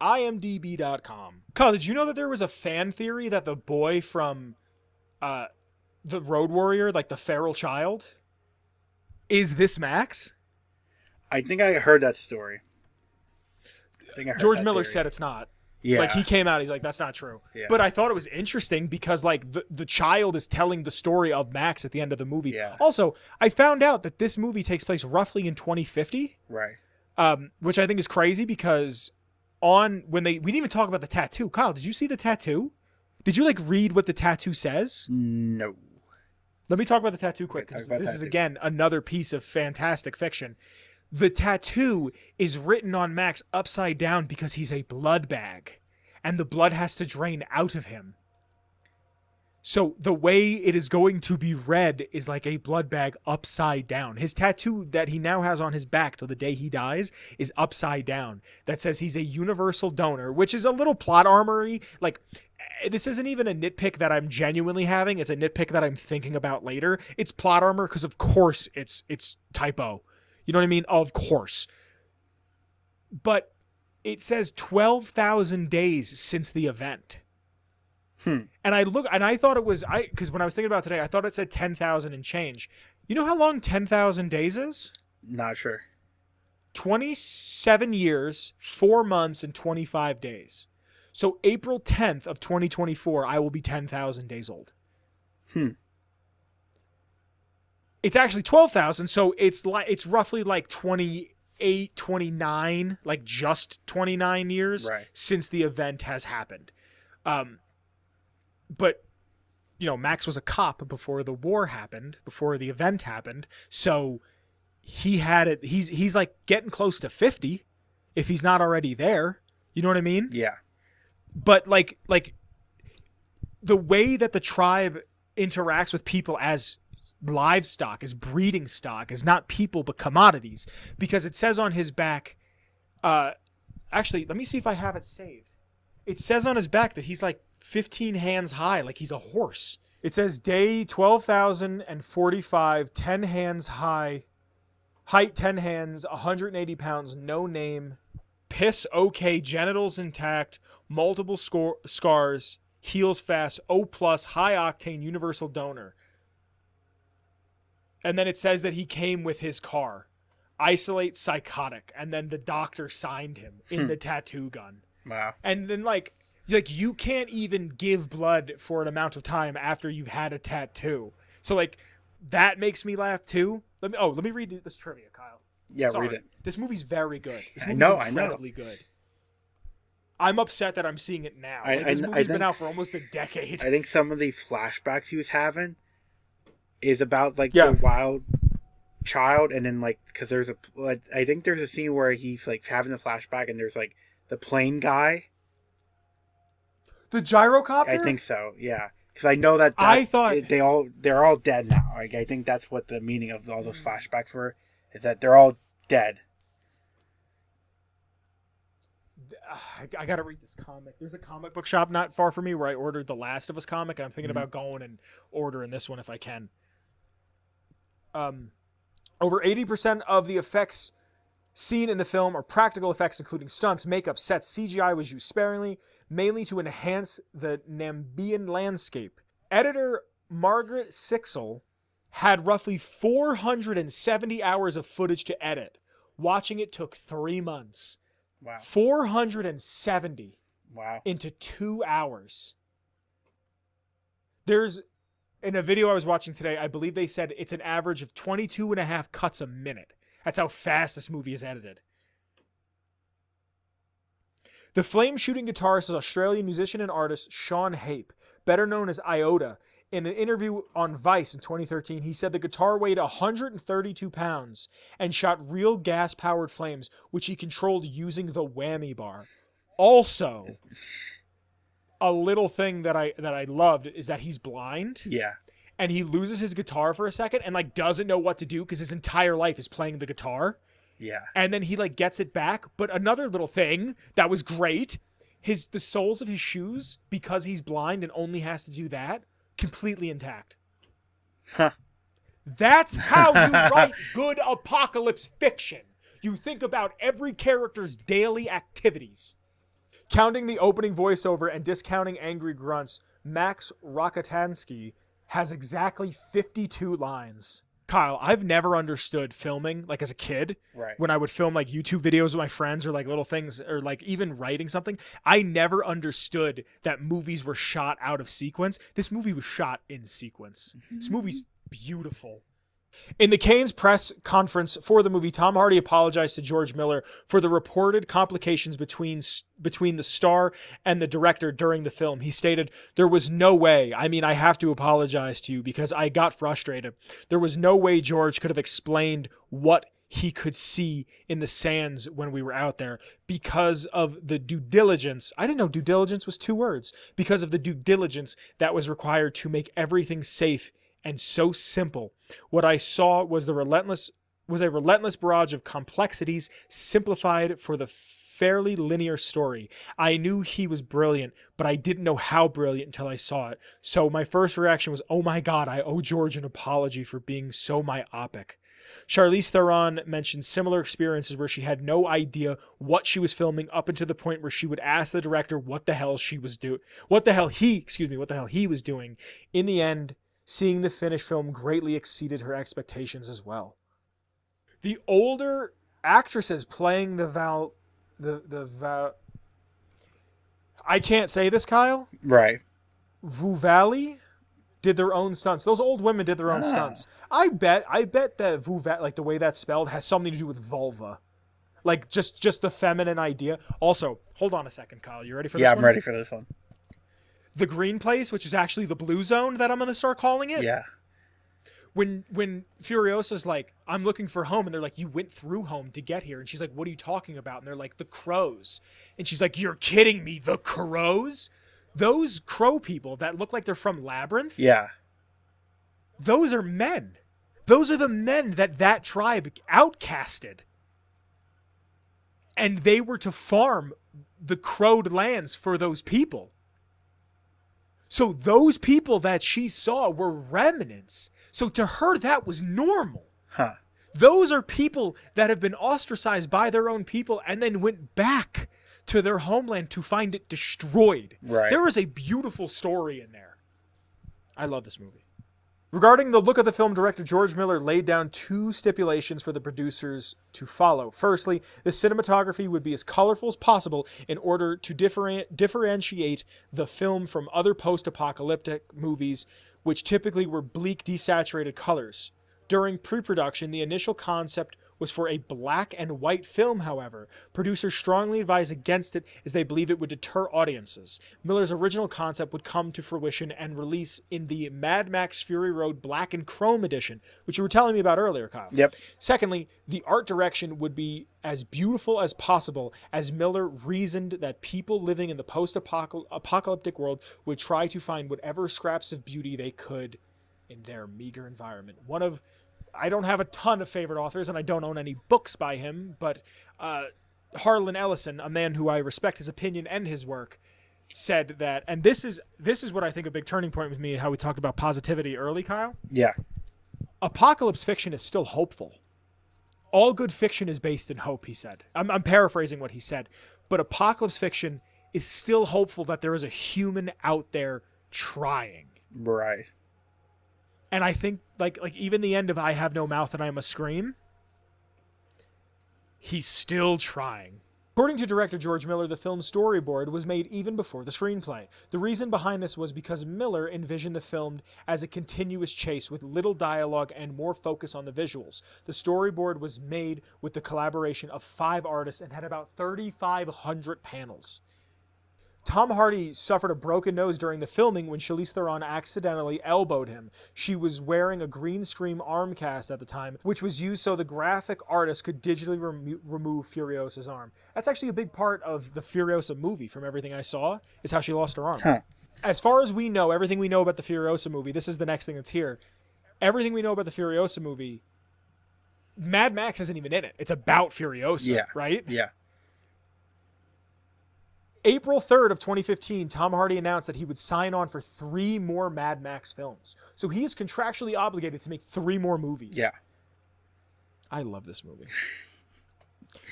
S1: imdb.com. Kyle, did you know that there was a fan theory that the boy from the Road Warrior, like the feral child, is this Max?
S2: I think I heard that story.
S1: George Miller said it's not.
S2: Yeah.
S1: Like, he came out, he's like, that's not true.
S2: Yeah.
S1: But I thought it was interesting because, like, the child is telling the story of Max at the end of the movie.
S2: Yeah.
S1: Also, I found out that this movie takes place roughly in 2050.
S2: Right.
S1: Which I think is crazy because we didn't even talk about the tattoo. Kyle, did you see the tattoo? Did you like read what the tattoo says?
S2: No.
S1: Let me talk about the tattoo quick,
S2: Okay,
S1: because
S2: talk about
S1: this is,
S2: tattoo.
S1: again, another piece of fantastic fiction. The tattoo is written on Max upside down because he's a blood bag, and the blood has to drain out of him. So the way it is going to be read is like a blood bag upside down. His tattoo that he now has on his back till the day he dies is upside down. That says he's a universal donor, which is a little plot armory. Like, this isn't even a nitpick that I'm genuinely having. It's a nitpick that I'm thinking about later. It's plot armor because, of course, it's typo. You know what I mean? Of course. But it says 12,000 days since the event. And I thought it was, because when I was thinking about it today, I thought it said 10,000 and change. You know how long 10,000 days is?
S2: Not sure.
S1: 27 years, 4 months, and 25 days. So April 10th of 2024, I will be 10,000 days old. It's actually 12,000, so it's roughly like 28, 29, like just 29 years since the event has happened. But, you know, Max was a cop before the war happened, before the event happened. So he had it. He's like getting close to 50 if he's not already there. You know what I mean?
S2: Yeah.
S1: But like the way that the tribe interacts with people as livestock, as breeding stock, is not people but commodities, because it says on his back, actually, let me see if I have it saved. It says on his back that he's like 15 hands high, like he's a horse. It says day 12,045, 10 hands high, height 10 hands, 180 pounds, no name, piss okay, genitals intact, multiple scars, heals fast, O+, high octane, universal donor. And then it says that he came with his car, isolate, psychotic, and then the doctor signed him in the tattoo gun.
S2: Wow. And
S1: then like you can't even give blood for an amount of time after you've had a tattoo. So like that makes me laugh too. Let me read this trivia, Kyle.
S2: Yeah, read it.
S1: This movie's very good. This movie's incredibly good. I'm upset that I'm seeing it now. This movie's been out for almost a decade.
S2: I think some of the flashbacks he was having is about like the wild child, and then like because I think there's a scene where he's like having the flashback, and there's like the plane guy.
S1: The gyrocopter?
S2: I think so, yeah. Because I know that
S1: I thought
S2: they're all dead now. Like, I think that's what the meaning of all those flashbacks were, is that they're all dead.
S1: I gotta read this comic. There's a comic book shop not far from me where I ordered the Last of Us comic, and I'm thinking about going and ordering this one if I can. Over 80% of the effects seen in the film are practical effects, including stunts, makeup, sets. CGI was used sparingly, mainly to enhance the Namibian landscape. Editor Margaret Sixel had roughly 470 hours of footage to edit. Watching it took 3 months.
S2: Wow.
S1: 470.
S2: Wow.
S1: Into 2 hours. There's, in a video I was watching today, I believe they said it's an average of 22 and a half cuts a minute. That's how fast this movie is edited. The flame-shooting guitarist is Australian musician and artist Sean Hape, better known as Iota. In an interview on Vice in 2013, he said the guitar weighed 132 pounds and shot real gas-powered flames, which he controlled using the whammy bar. Also, a little thing that I loved is that he's blind.
S2: Yeah.
S1: And he loses his guitar for a second and like doesn't know what to do because his entire life is playing the guitar.
S2: Yeah.
S1: And then he like gets it back. But another little thing that was great, the soles of his shoes, because he's blind and only has to do that, completely intact.
S2: Huh.
S1: That's how you write good apocalypse fiction. You think about every character's daily activities. Counting the opening voiceover and discounting angry grunts, Max Rockatansky has exactly 52 lines. Kyle, I've never understood filming, like as a kid, when I would film like YouTube videos with my friends or like little things or like even writing something. I never understood that movies were shot out of sequence. This movie was shot in sequence. This movie's beautiful. In the Cannes press conference for the movie, Tom Hardy apologized to George Miller for the reported complications between the star and the director during the film. He stated, "There was no way. I mean, I have to apologize to you because I got frustrated. There was no way George could have explained what he could see in the sands when we were out there because of the due diligence." I didn't know due diligence was 2 words. Because of the due diligence that was required to make everything safe and so simple. What I saw was a relentless barrage of complexities simplified for the fairly linear story. I knew he was brilliant, but I didn't know how brilliant until I saw it. So my first reaction was, oh my God, I owe George an apology for being so myopic. Charlize Theron mentioned similar experiences where she had no idea what she was filming up until the point where she would ask the director what the hell he was doing. In the end, seeing the finished film greatly exceeded her expectations as well. The older actresses playing I can't say this, Kyle.
S2: Right.
S1: Vuvali did their own stunts. Those old women did their own stunts. I bet that Vuvat, like the way that's spelled, has something to do with vulva. Like just the feminine idea. Also, hold on a second, Kyle. You ready for this one?
S2: Yeah, I'm ready for this one.
S1: The green place, which is actually the blue zone that I'm going to start calling it.
S2: Yeah.
S1: When Furiosa's like, I'm looking for home, and they're like, you went through home to get here. And she's like, what are you talking about? And they're like, the crows. And she's like, you're kidding me, the crows? Those crow people that look like they're from Labyrinth?
S2: Yeah.
S1: Those are men. Those are the men that tribe outcasted. And they were to farm the crowed lands for those people. So those people that she saw were remnants. So to her, that was normal.
S2: Huh.
S1: Those are people that have been ostracized by their own people and then went back to their homeland to find it destroyed.
S2: Right.
S1: There is a beautiful story in there. I love this movie. Regarding the look of the film, director George Miller laid down 2 stipulations for the producers to follow. Firstly, the cinematography would be as colorful as possible in order to differentiate the film from other post-apocalyptic movies, which typically were bleak, desaturated colors. During pre-production, the initial concept was for a black and white film, however. Producers strongly advised against it as they believe it would deter audiences. Miller's original concept would come to fruition and release in the Mad Max Fury Road Black and Chrome edition, which you were telling me about earlier, Kyle.
S2: Yep.
S1: Secondly, the art direction would be as beautiful as possible, as Miller reasoned that people living in the post-apocalyptic world would try to find whatever scraps of beauty they could in their meager environment. I don't have a ton of favorite authors, and I don't own any books by him, but Harlan Ellison, a man who I respect his opinion and his work, said that, and this is what I think a big turning point with me, how we talked about positivity early, Kyle.
S2: Yeah.
S1: Apocalypse fiction is still hopeful. All good fiction is based in hope, he said. I'm paraphrasing what he said, but apocalypse fiction is still hopeful that there is a human out there trying.
S2: Right.
S1: And I think, like even the end of I Have No Mouth and I Must Scream, he's still trying. According to director George Miller, the film's storyboard was made even before the screenplay. The reason behind this was because Miller envisioned the film as a continuous chase with little dialogue and more focus on the visuals. The storyboard was made with the collaboration of 5 artists and had about 3,500 panels. Tom Hardy suffered a broken nose during the filming when Charlize Theron accidentally elbowed him. She was wearing a green screen arm cast at the time, which was used so the graphic artist could digitally remove Furiosa's arm. That's actually a big part of the Furiosa movie, from everything I saw, is how she lost her arm.
S2: Huh.
S1: As far as we know, everything we know about the Furiosa movie, this is the next thing that's here. Everything we know about the Furiosa movie, Mad Max isn't even in it. It's about Furiosa, right?
S2: Yeah.
S1: April 3rd of 2015, Tom Hardy announced that he would sign on for 3 more Mad Max films. So he is contractually obligated to make 3 more movies.
S2: Yeah.
S1: I love this movie.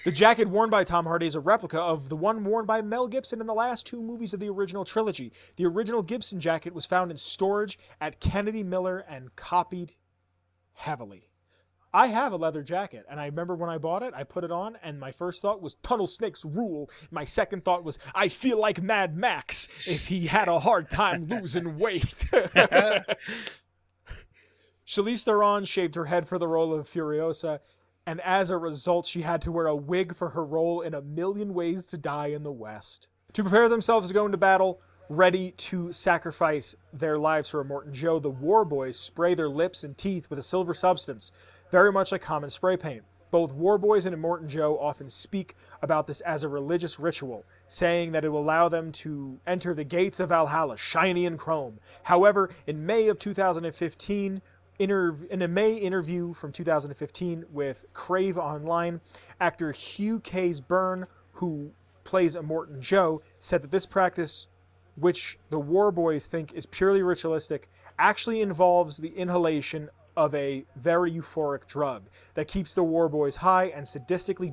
S1: The jacket worn by Tom Hardy is a replica of the one worn by Mel Gibson in the last 2 movies of the original trilogy. The original Gibson jacket was found in storage at Kennedy Miller and copied heavily. I have a leather jacket, and I remember when I bought it, I put it on, and my first thought was, tunnel snakes rule. My second thought was, I feel like Mad Max if he had a hard time losing weight.
S3: Charlize Theron shaved her head for the role of Furiosa, and as a result, she had to wear a wig for her role in A Million Ways to Die in the West. To prepare themselves to go into battle, ready to sacrifice their lives for Immortan Joe, the War Boys spray their lips and teeth with a silver substance, very much like common spray paint. Both War Boys and Immortan Joe often speak about this as a religious ritual, saying that it will allow them to enter the gates of Valhalla, shiny and chrome. However, in May of 2015, in a May interview from 2015 with Crave Online, actor Hugh Case Byrne, who plays Immortan Joe, said that this practice, which the War Boys think is purely ritualistic, actually involves the inhalation of a very euphoric drug that keeps the War Boys high and sadistically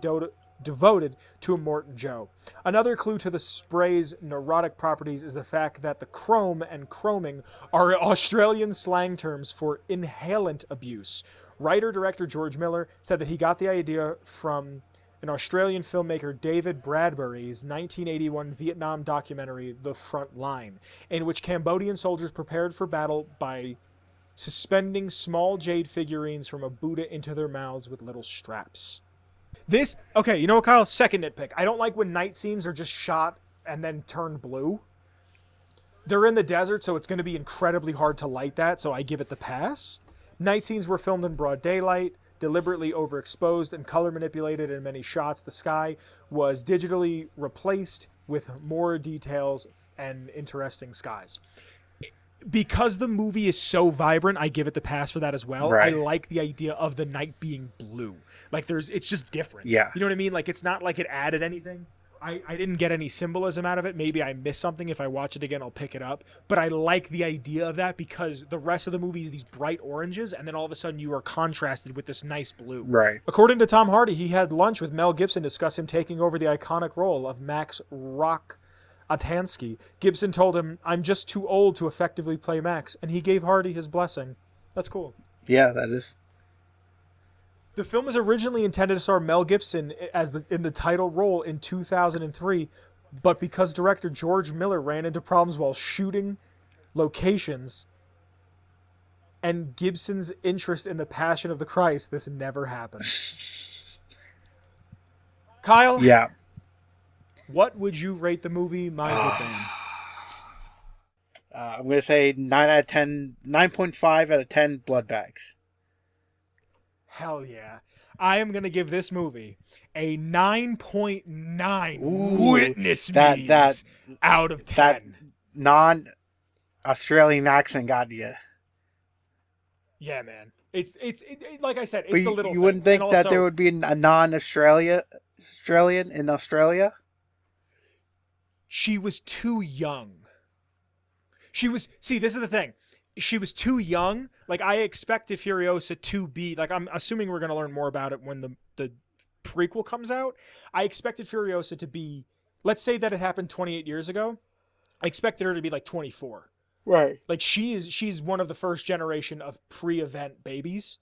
S3: devoted to Immortan Joe. Another clue to the spray's neurotic properties is the fact that the chrome and chroming are Australian slang terms for inhalant abuse. Writer-director George Miller said that he got the idea from an Australian filmmaker David Bradbury's 1981 Vietnam documentary The Front Line, in which Cambodian soldiers prepared for battle by suspending small jade figurines from a Buddha into their mouths with little straps. Okay, you know what, Kyle? Second nitpick. I don't like when night scenes are just shot and then turned blue. They're in the desert, so it's going to be incredibly hard to light that, so I give it the pass. Night scenes were filmed in broad daylight, deliberately overexposed and color manipulated in many shots. The sky was digitally replaced with more details and interesting skies. Because the movie is so vibrant, I give it the pass for that as well. Right. I like the idea of the night being blue. Like it's just different.
S2: Yeah.
S3: You know what I mean? Like it's not like it added anything. I didn't get any symbolism out of it. Maybe I missed something. If I watch it again, I'll pick it up. But I like the idea of that because the rest of the movie is these bright oranges, and then all of a sudden you are contrasted with this nice blue.
S2: Right.
S3: According to Tom Hardy, he had lunch with Mel Gibson to discuss him taking over the iconic role of Max Atansky. Gibson told him, "I'm just too old to effectively play Max," and he gave Hardy his blessing. That's cool.
S2: Yeah, that is.
S3: The film was originally intended to star Mel Gibson in the title role in 2003, but because director George Miller ran into problems while shooting locations and Gibson's interest in the Passion of the Christ, this never happened. Kyle?
S2: Yeah.
S3: What would you rate the movie My Good Band?
S2: I'm going to say 9 out of 10, 9.5 out of 10 blood bags.
S3: Hell yeah. I am going to give this movie a 9.9 witness me's out of 10.
S2: That non-Australian accent got you.
S3: Yeah, man. It's like I said, it's the little things.
S2: You wouldn't think that there would be a non-Australian in Australia?
S3: She was too young. See, this is the thing. She was too young. Like, I expected Furiosa to be, like, I'm assuming we're going to learn more about it when the prequel comes out. I expected Furiosa to be, let's say that it happened 28 years ago. I expected her to be like 24.
S2: Right.
S3: Like, she's one of the first generation of pre-event babies.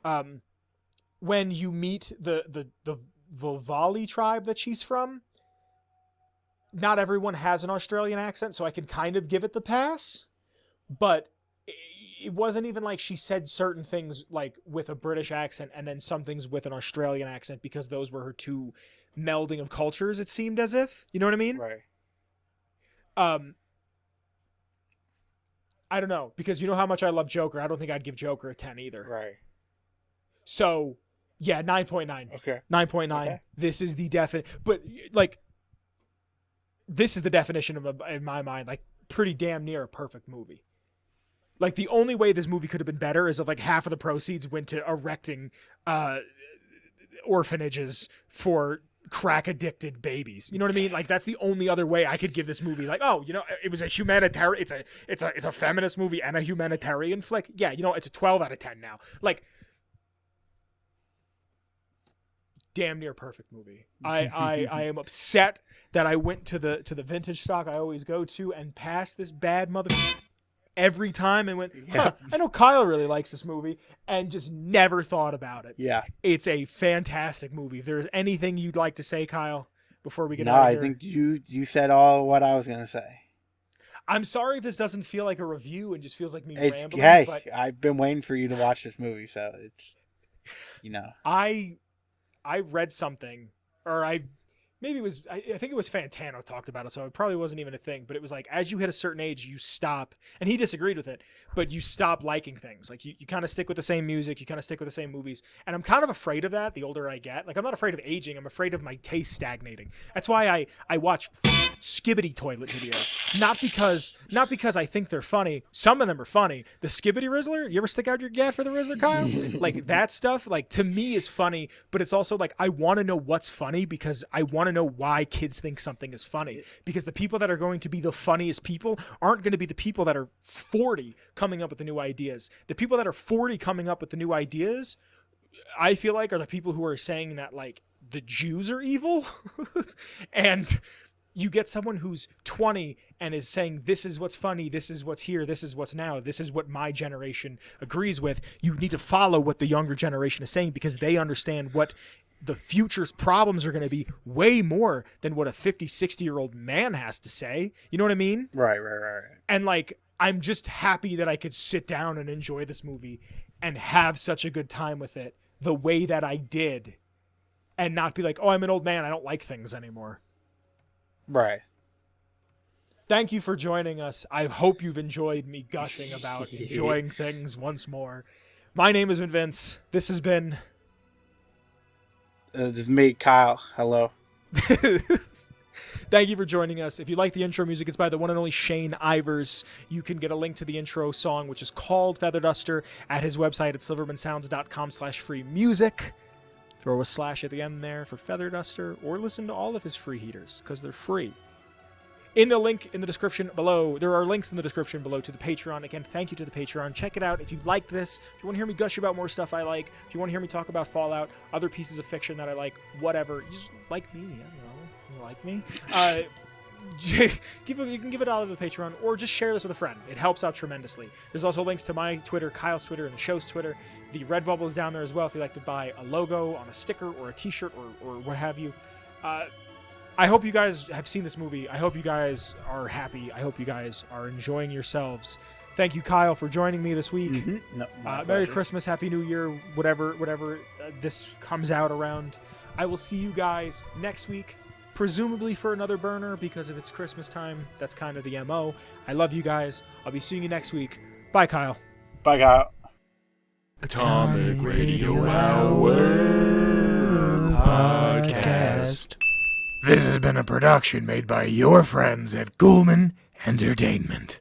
S3: When you meet the Volvali tribe that she's from, not everyone has an Australian accent, so I can kind of give it the pass. But it wasn't even like she said certain things like with a British accent and then some things with an Australian accent because those were her two melding of cultures, it seemed as if. You know what I mean?
S2: Right.
S3: I don't know, because you know how much I love Joker. I don't think I'd give Joker a 10 either.
S2: Right.
S3: So, yeah, 9.9.
S2: Okay.
S3: 9.9. Okay. This is the this is the definition of, in my mind, like, pretty damn near a perfect movie. Like, the only way this movie could have been better is if, like, half of the proceeds went to erecting orphanages for crack-addicted babies. You know what I mean? Like, that's the only other way I could give this movie. Like, oh, you know, it was a humanitarian... It's a feminist movie and a humanitarian flick. Yeah, you know, it's a 12 out of 10 now. Like, damn near perfect movie. I am upset that I went to the vintage stock I always go to and passed this bad mother every time and went, I know Kyle really likes this movie, and just never thought about it.
S2: Yeah.
S3: It's a fantastic movie. If there's anything you'd like to say, Kyle, before we get out of here.
S2: I think you said all what I was going to say.
S3: I'm sorry if this doesn't feel like a review and just feels like me rambling.
S2: Hey,
S3: but
S2: I've been waiting for you to watch this movie, so it's, you know.
S3: I read something, or I think it was Fantano talked about it, so it probably wasn't even a thing, but it was like, as you hit a certain age, you stop, and he disagreed with it, but you stop liking things. Like, you kind of stick with the same music, you kind of stick with the same movies, and I'm kind of afraid of that the older I get. Like, I'm not afraid of aging, I'm afraid of my taste stagnating. That's why I watch Skibbity toilet videos. Not because I think they're funny. Some of them are funny. The Skibbity Rizzler, you ever stick out your gat for the Rizzler, Kyle? Like, that stuff, like, to me is funny, but it's also like, I want to know what's funny because I want to know why kids think something is funny. Because the people that are going to be the funniest people aren't going to be the people that are 40 coming up with the new ideas. The people that are 40 coming up with the new ideas, I feel like, are the people who are saying that, like, the Jews are evil. And you get someone who's 20 and is saying, this is what's funny, this is what's here, this is what's now, this is what my generation agrees with. You need to follow what the younger generation is saying because they understand what the future's problems are going to be way more than what a 50, 60-year-old man has to say. You know what I mean?
S2: Right.
S3: And, like, I'm just happy that I could sit down and enjoy this movie and have such a good time with it the way that I did and not be like, oh, I'm an old man, I don't like things anymore.
S2: Right.
S3: Thank you for joining us. I hope you've enjoyed me gushing about enjoying things once more. My name has been Vince. This has been...
S2: this is me, Kyle. Hello.
S3: Thank you for joining us. If you like the intro music, it's by the one and only Shane Ivers. You can get a link to the intro song, which is called Feather Duster, at his website at silvermansounds.com/free music. Throw a slash at the end there for Feather Duster, or listen to all of his free heaters, because they're free. In the link in the description below, there are links in the description below to the Patreon. Again, thank you to the Patreon. Check it out if you like this. If you want to hear me gush about more stuff I like, if you want to hear me talk about Fallout, other pieces of fiction that I like, whatever. You just like me, I don't know. You like me? You can give $1 to the Patreon, or just share this with a friend. It helps out tremendously. There's also links to my Twitter, Kyle's Twitter, and the show's Twitter. The Redbubble is down there as well if you'd like to buy a logo on a sticker or a t-shirt or what have you. I hope you guys have seen this movie. I hope you guys are happy. I hope you guys are enjoying yourselves. Thank you, Kyle, for joining me this week.
S2: Mm-hmm. No,
S3: Merry Christmas, Happy New Year, whatever this comes out around. I will see you guys next week, presumably for another burner, because if it's Christmas time, that's kind of the MO. I love you guys. I'll be seeing you next week. Bye, Kyle.
S2: Bye, Kyle.
S4: Atomic Radio Hour Podcast.
S3: This has been a production made by your friends at Ghoulman Entertainment.